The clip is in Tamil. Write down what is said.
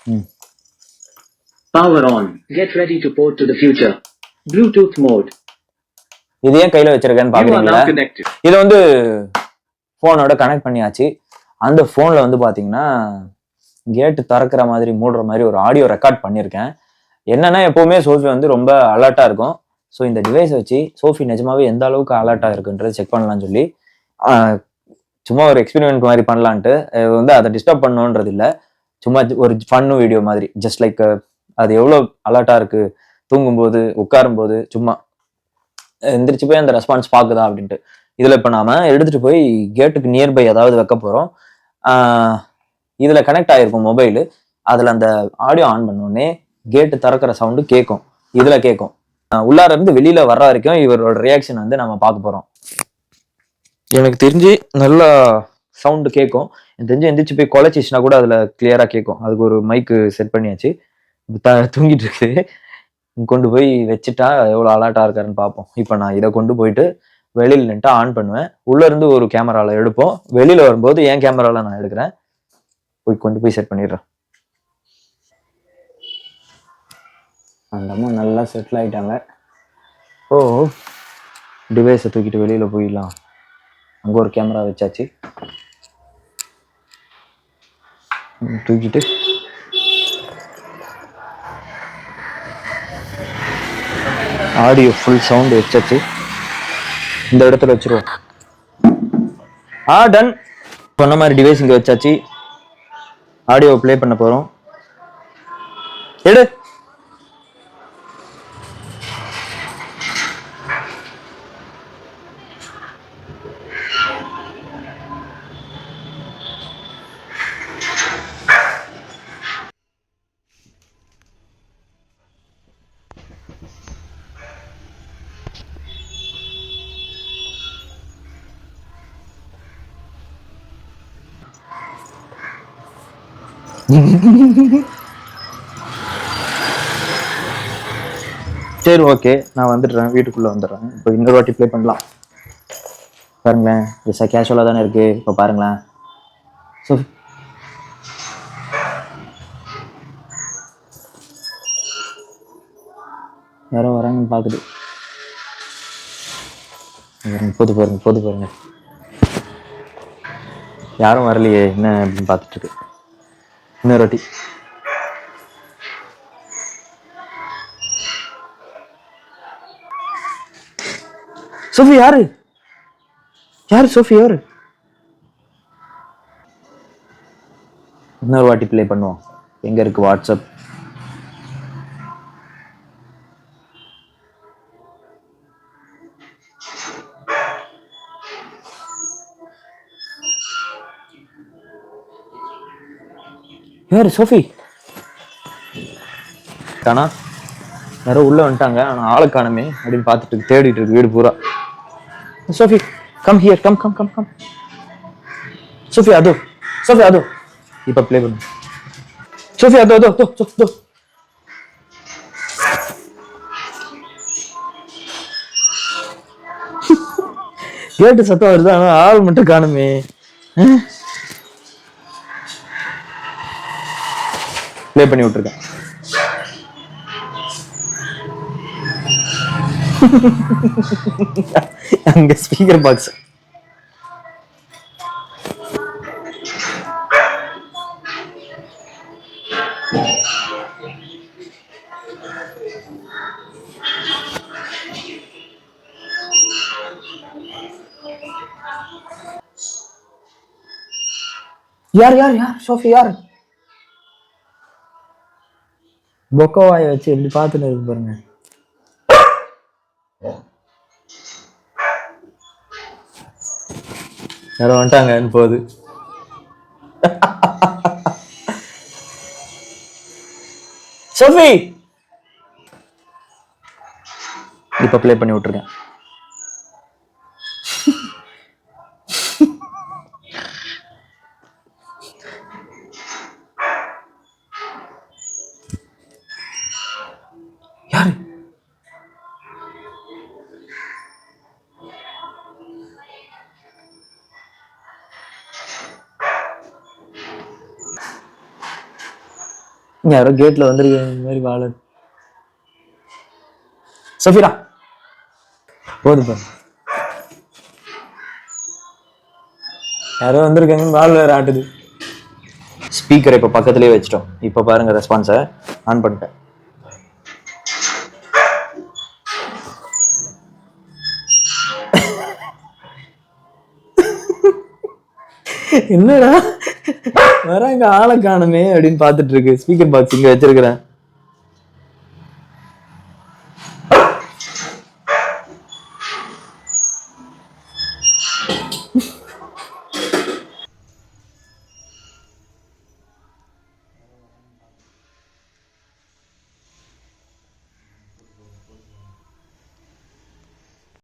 ம். Power on. Get ready to port to the future. Bluetooth mode. இது ஏன் கையில வச்சிருக்கேன்னு You are பாக்குறீங்களா? now connected. இதை வந்து போனோட கனெக்ட் பண்ணியாச்சு. அந்த போன்ல வந்து பாத்தீங்கன்னா கேட்டு திறக்கிற மாதிரி மூடுற மாதிரி ஒரு ஆடியோ ரெக்கார்ட் பண்ணியிருக்கேன். என்னன்னா எப்பவுமே சோஃபி வந்து ரொம்ப அலர்ட்டா இருக்கும். ஸோ இந்த டிவைஸை வச்சு சோஃபி நிஜமாவே எந்த அளவுக்கு அலர்ட்டா இருக்குன்றது செக் பண்ணலாம்னு சொல்லி சும்மா ஒரு எக்ஸ்பெரிமெண்ட் மாதிரி பண்ணலான்ட்டு வந்து அதை டிஸ்டர்ப் பண்ணணுன்றது இல்லை, சும்மா ஒரு ஃபன்னு வீடியோ மாதிரி, ஜஸ்ட் லைக் அது எவ்வளோ அலர்ட்டா இருக்கு தூங்கும்போது உட்காரும்போது, சும்மா எந்திரிச்சு போய் அந்த ரெஸ்பான்ஸ் பார்க்குதா அப்படின்ட்டு. இதில் இப்போ நாம எடுத்துட்டு போய் கேட்டுக்கு நியர்பை ஏதாவது வைக்க போகிறோம். இதில் கனெக்ட் ஆகிருக்கும் மொபைலு. அதில் அந்த ஆடியோ ஆன் பண்ணோடனே கேட்டு திறக்கிற சவுண்டு கேட்கும், இதில் கேட்கும். உள்ளார இருந்து வெளியில வர்ற வரைக்கும் இவரோட ரியாக்ஷன் வந்து நம்ம பார்க்க போகிறோம். எனக்கு தெரிஞ்சு நல்லா சவுண்டு கேட்கும். எனக்கு தெரிஞ்சு எந்திரிச்சு போய் குலைச்சிச்சுனா கூட அதில் கிளியராக கேட்கும். அதுக்கு ஒரு மைக்கு செட் பண்ணியாச்சு. தூங்கிட்டு இருக்குது. கொண்டு போய் வச்சுட்டா எவ்வளோ அலர்ட்டாக இருக்காருன்னு பார்ப்போம். இப்போ நான் இதை கொண்டு போயிட்டு வெளியில் நின்று ஆன் பண்ணுவேன். உள்ள இருந்து ஒரு கேமராவில் எடுப்போம், வெளியில் வரும்போது என் கேமராவில் நான் எடுக்கிறேன். போய் கொண்டு போய் செட் பண்ணிடுறேன். அந்த அம்மா நல்லா செட்டில் ஆகிட்டாங்க. ஓ, டிவைஸை தூக்கிட்டு வெளியில் போயிடலாம். அங்கே ஒரு கேமரா வச்சாச்சு. தூக்கிட்டு ஆடியோ ஃபுல் சவுண்டு வச்சாச்சு. இந்த இடத்துல வச்சிருவோம். டன். சொன்ன மாதிரி டிவைஸ் இங்கே வச்சாச்சு. ஆடியோ ப்ளே பண்ண போகிறோம். எடு. சரி, ஓகே, நான் வந்துடுறேன், வீட்டுக்குள்ளே வந்துடுறேன். இப்போ இன்னொரு வாட்டி ப்ளே பண்ணலாம். பாருங்களேன், ஜஸ்ட் கேஷுவலாக தானே இருக்குது. இப்போ பாருங்களேன். ஸோ யாரோ வராங்கன்னு பார்க்குது. போது பாருங்க. யாரும் வரலையே, என்ன அப்படின்னு பார்த்துட்டு இருக்கு. இன்னொரு வாட்டி. சோஃபி யாரு? சோஃபி யாரு? இன்னொரு வாட்டி ப்ளே பண்ணுவோம். எங்க இருக்கு வாட்ஸ்அப்? யாரு? சோஃபி தானா? யாரோ உள்ள வந்துட்டாங்க, ஆனா ஆளை காணுமே அப்படின்னு பார்த்துட்டு தேடிட்டு இருக்கு வீடு பூரா. Sophie come here, come. Sophie அதோ. இப்ப ப்ளே பண்ணு. சோஃபி அதோ. கேட்டு சத்தம் வருது, ஆனா ஆள் மட்டும் காணுமே. ப்ளே பண்ணி விட்டுருக்கேன். அங்க ஸ்பீக்கர் பாக்ஸ். யார் சோஃபி யார்? பொக்கவாயை வச்சு எப்படி பார்த்துட்டு இருக்கு பாருங்க. யாரோ வந்துட்டாங்கன்னு போகுது. சோஃபி இப்ப ப்ளே பண்ணி விட்டுருக்கேன். யாரு? யாரோ கேட்ல வந்திருக்காங்க இந்த மாதிரி வாழ. சஃபீரா போதும் பாரு, யாரோ வந்திருக்காங்கன்னு வால் வேற ஆட்டுது. ஸ்பீக்கரை இப்போ பக்கத்துலேயே வச்சிட்டோம். இப்போ பாருங்க ரெஸ்பான்ஸை ஆன் பண்ணிட்டேன். என்னடா வராங்க ஆளை காணுமே அப்படின்னு பார்த்துட்டு இருக்கு. ஸ்பீக்கர் பாக்ஸ் இங்க வச்சிருக்கிறேன்.